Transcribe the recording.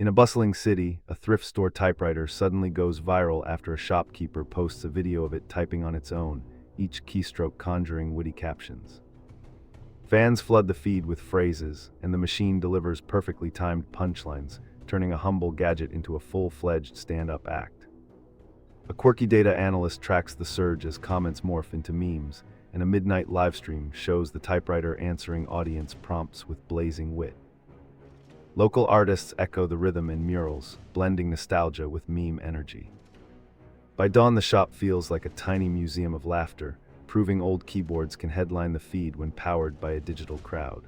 In a bustling city, a thrift store typewriter suddenly goes viral after a shopkeeper posts a video of it typing on its own, each keystroke conjuring witty captions. Fans flood the feed with phrases, and the machine delivers perfectly timed punchlines, turning a humble gadget into a full-fledged stand-up act. A quirky data analyst tracks the surge as comments morph into memes, and a midnight livestream shows the typewriter answering audience prompts with blazing wit. Local artists echo the rhythm in murals, blending nostalgia with meme energy. By dawn, the shop feels like a tiny museum of laughter, proving old keyboards can headline the feed when powered by a digital crowd.